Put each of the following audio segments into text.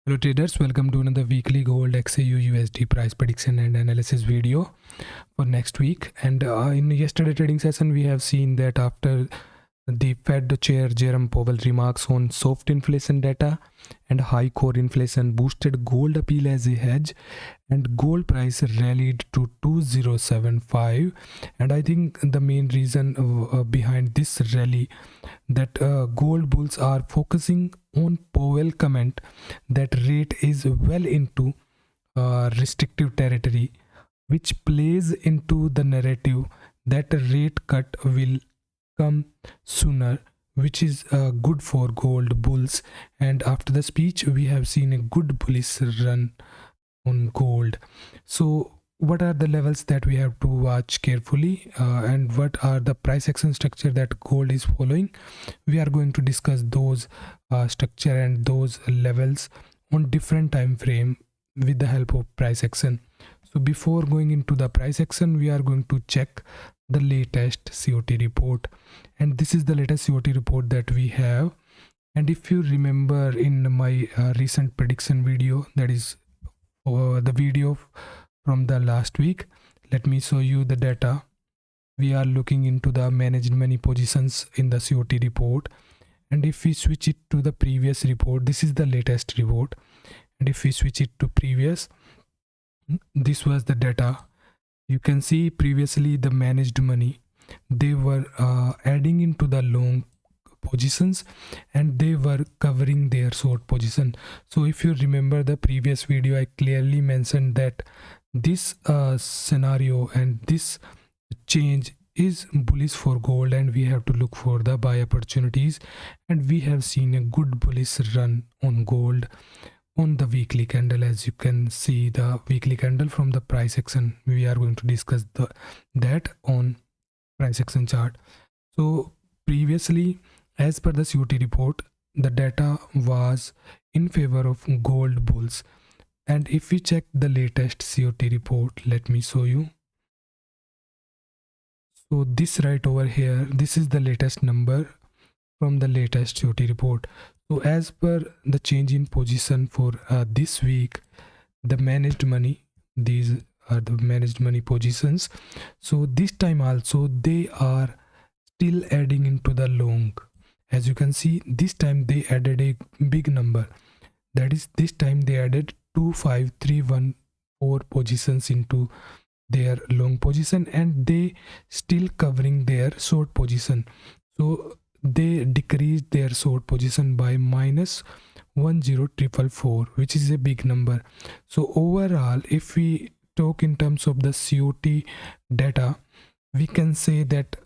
Hello traders, welcome to another weekly gold XAUUSD price prediction and analysis video for next week. And in yesterday trading session, we have seen that after the Fed Chair Jerome Powell remarks on soft inflation data and high core inflation boosted gold appeal as a hedge, and gold price rallied to 2075. And I think the main reason behind this rally that gold bulls are focusing on Powell comment that rate is well into restrictive territory, which plays into the narrative that a rate cut will come sooner, which is good for gold bulls. And after the speech, we have seen a good bullish run on gold. So what are the levels that we have to watch carefully, and what are the price action structure that gold is following? We are going to discuss those structure and those levels on different time frame with the help of price action. So before going into the price action, we are going to check the latest COT report, and this is the latest COT report that we have. And if you remember in my recent prediction video, that is the video from the last week, let me show you the data. We are looking into the managed money positions in the COT report, and if we switch it to the previous report, this is the latest report, and if we switch it to previous, this was the data. You can see previously the managed money, they were adding into the long positions and they were covering their short position. So if you remember the previous video, I clearly mentioned that this scenario and this change is bullish for gold, and we have to look for the buy opportunities, and we have seen a good bullish run on gold on the weekly candle. As you can see the weekly candle from the price action, we are going to discuss that on price action chart. So previously, as per the COT report, the data was in favor of gold bulls, and if we check the latest COT report, let me show you. So this right over here, this is the latest number from the latest COT report. So as per the change in position for this week, the managed money, these are the managed money positions. So this time also they are still adding into the long. As you can see, this time they added a big number. That is, this time they added 25314 positions into their long position, and they still covering their short position. So they decreased their short position by minus 10444, which is a big number. So overall, if we talk in terms of the COT data, we can say that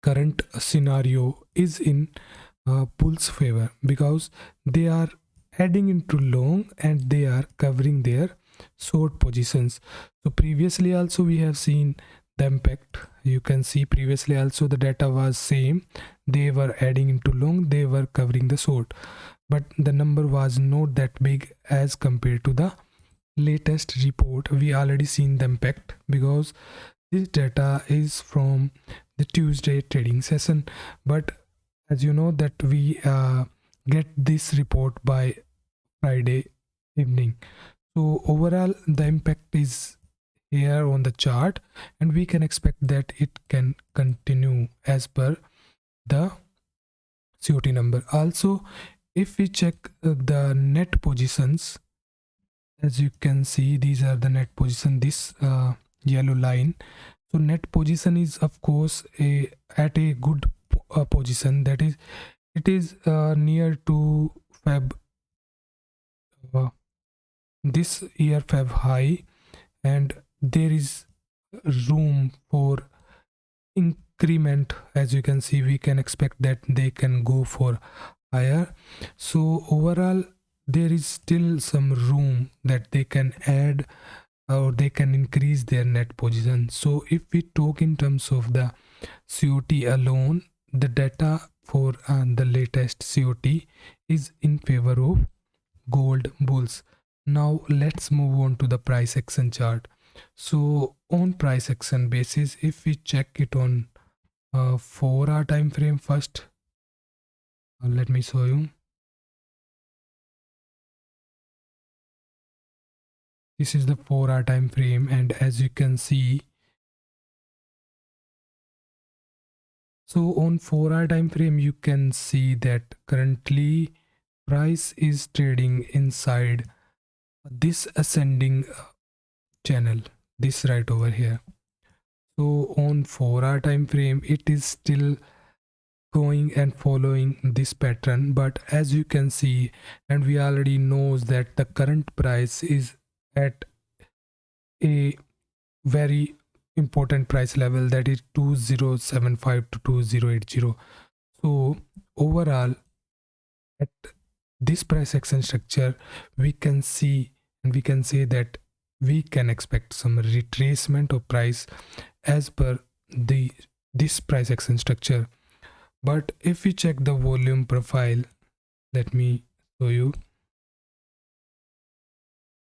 current scenario is in bull's favor, because they are adding into long and they are covering their short positions. So previously also we have seen the impact. You can see previously also the data was same, they were adding into long, they were covering the short, but the number was not that big as compared to the latest report. We already seen the impact because this data is from the Tuesday trading session, but as you know that we get this report by Friday evening. So overall the impact is here on the chart, and we can expect that it can continue as per the COT number. Also, if we check the net positions, as you can see, these are the net position, this yellow line. So net position is of course at a good position, that is, it is near to Feb this year Feb high, and there is room for increment. As you can see, we can expect that they can go for higher. So overall there is still some room that they can add or they can increase their net position. So if we talk in terms of the COT alone, the data for the latest COT is in favor of gold bulls. Now let's move on to the price action chart. So on price action basis, if we check it on 4-hour time frame first, let me show you. This is the 4-hour time frame, and as you can see, so on 4-hour time frame you can see that currently price is trading inside this ascending channel, this right over here. So on 4-hour time frame it is still going and following this pattern, but as you can see, and we already knows that the current price is at a very important price level, that is 2075 to 2080. So overall at this price action structure we can see, and we can say that we can expect some retracement of price as per this price action structure. But if we check the volume profile, let me show you.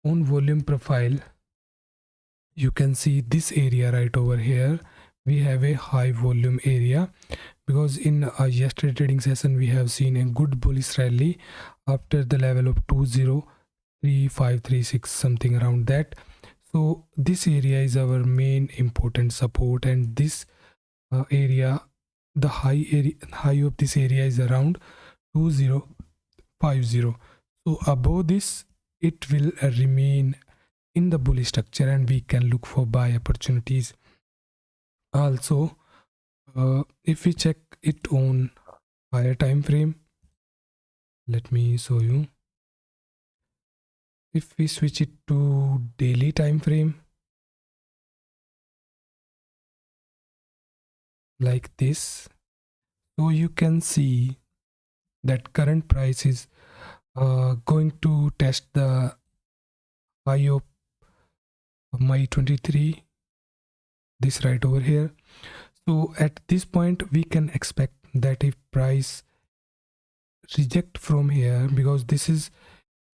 On volume profile you can see this area right over here, we have a high volume area, because in yesterday trading session we have seen a good bullish rally after the level of 203536, something around that. So this area is our main important support, and this area, the high of this area is around 2050. So above this it will remain in the bullish structure, and we can look for buy opportunities. Also if we check it on higher time frame, let me show you. If we switch it to daily time frame like this, so you can see that current price is going to test the high of May 23, this right over here. So at this point we can expect that if price reject from here, because this is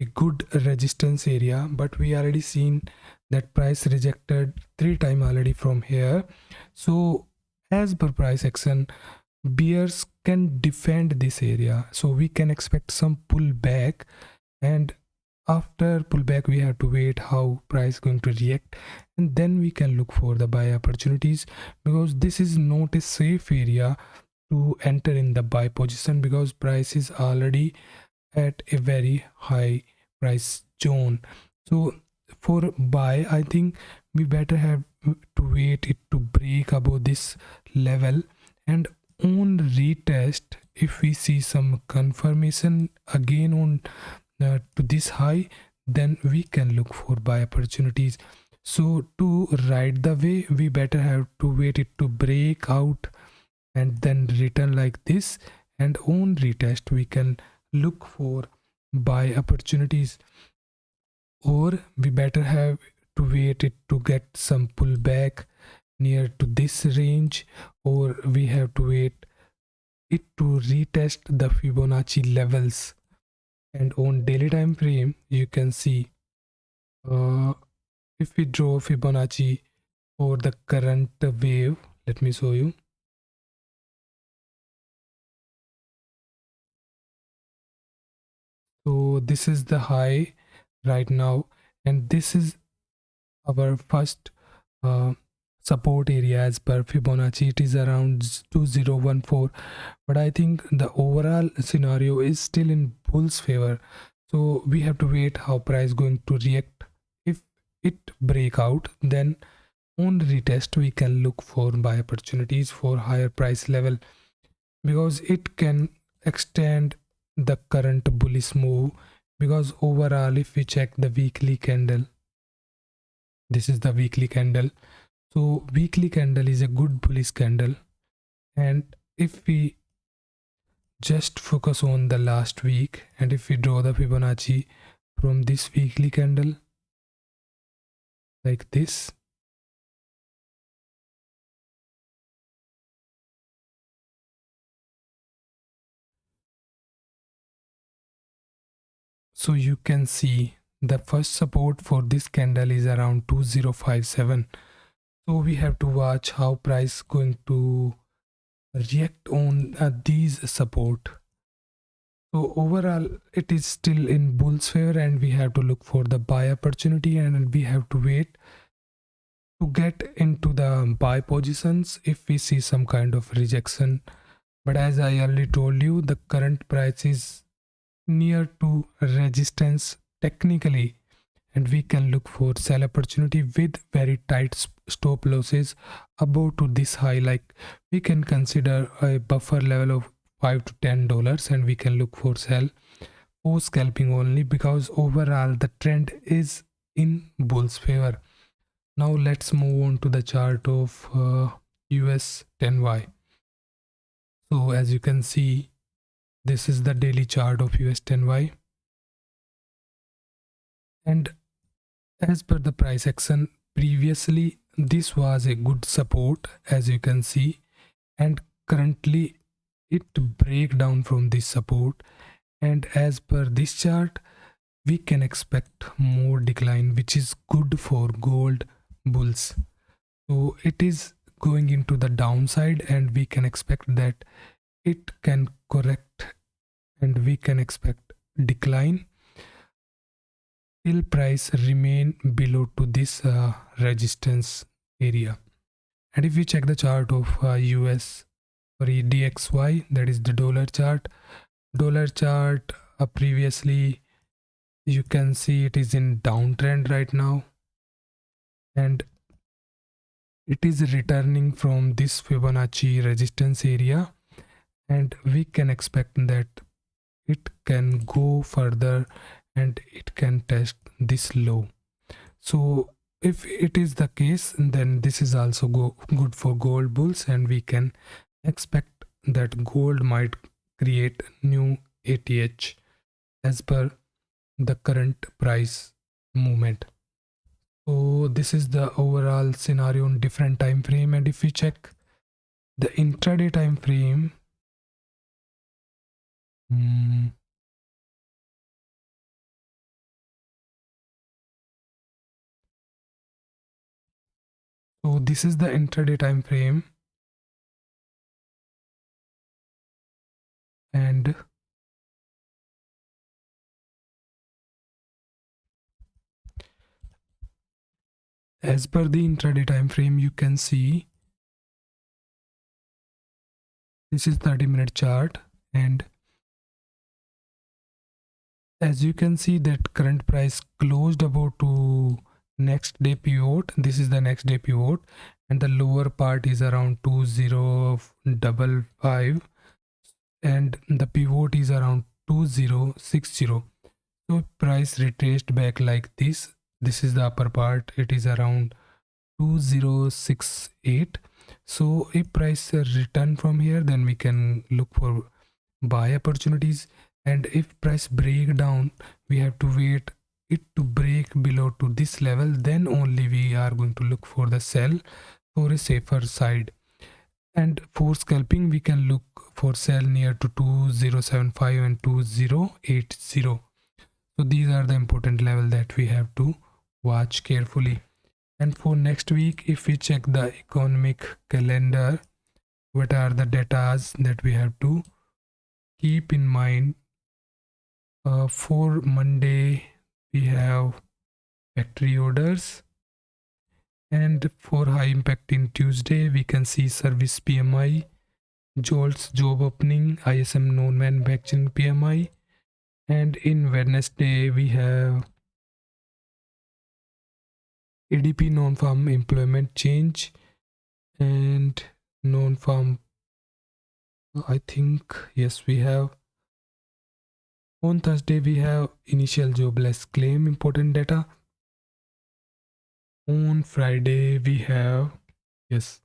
a good resistance area, but we already seen that price rejected 3 times already from here. So as per price action, bears can defend this area, so we can expect some pullback, and after pullback we have to wait how price going to react, and then we can look for the buy opportunities, because this is not a safe area to enter in the buy position, because price is already at a very high price zone. So for buy I think we better have to wait it to break above this level, and on retest if we see some confirmation again on to this high, then we can look for buy opportunities. So to ride the way we better have to wait it to break out and then return like this, and on retest we can look for buy opportunities, or we better have to wait it to get some pullback near to this range, or we have to wait it to retest the Fibonacci levels. And on daily time frame you can see if we draw Fibonacci for the current wave, let me show you. So this is the high right now, and this is our first support area as per Fibonacci. It is around 2014, but I think the overall scenario is still in bull's favor, so we have to wait how price going to react. If it break out, then on retest we can look for buy opportunities for higher price level, because it can extend the current bullish move. Because overall if we check the weekly candle, this is the weekly candle, so weekly candle is a good bullish candle, and if we just focus on the last week, and if we draw the Fibonacci from this weekly candle like this, so you can see the first support for this candle is around 2057. So we have to watch how price going to react on these support. So overall it is still in bull's favor, and we have to look for the buy opportunity, and we have to wait to get into the buy positions if we see some kind of rejection. But as I already told you, the current price is near to resistance technically, and we can look for sell opportunity with very tight stop losses above to this high. Like we can consider a buffer level of $5 to $10, and we can look for sell or scalping only, because overall the trend is in bull's favor. Now let's move on to the chart of US 10Y. So as you can see, this is the daily chart of US 10Y, and as per the price action previously, this was a good support, as you can see, and currently it break down from this support, and as per this chart we can expect more decline, which is good for gold bulls. So it is going into the downside, and we can expect that it can correct, and we can expect decline till price remain below to this resistance area. And if we check the chart of US or DXY, that is the dollar chart, previously you can see it is in downtrend right now, and it is returning from this Fibonacci resistance area, and we can expect that it can go further and it can test this low. So if it is the case, then this is also good for gold bulls, and we can expect that gold might create new ATH as per the current price movement. So this is the overall scenario on different time frame, and if we check the intraday time frame, so this is the intraday time frame, and as per the intraday time frame, you can see this is 30-minute chart, and as you can see that current price closed about to next day pivot. This is the next day pivot, and the lower part is around 2055, and the pivot is around 2060. So price retraced back like this. This is the upper part, it is around 2068. So if price return from here, then we can look for buy opportunities, and if price break down, we have to wait it to break below to this level, then only we are going to look for the sell for a safer side. And for scalping, we can look for sell near to 2075 and 2080. So these are the important level that we have to watch carefully. And for next week, if we check the economic calendar, what are the datas that we have to keep in mind? For Monday we have factory orders, and for high impact in Tuesday we can see service PMI, JOLTS job opening, ISM non-manufacturing PMI, and in Wednesday we have ADP non-farm employment change, and non-farm, I think, yes, we have. On Thursday we have initial jobless claim important data. On Friday we have, yes,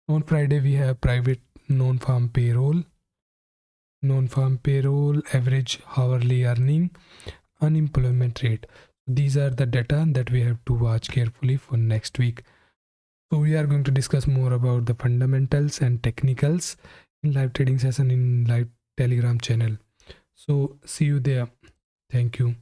on Friday we have private non-farm payroll, average hourly earning, unemployment rate. These are the data that we have to watch carefully for next week. So we are going to discuss more about the fundamentals and technicals in live trading session in live Telegram channel. So see you there. Thank you.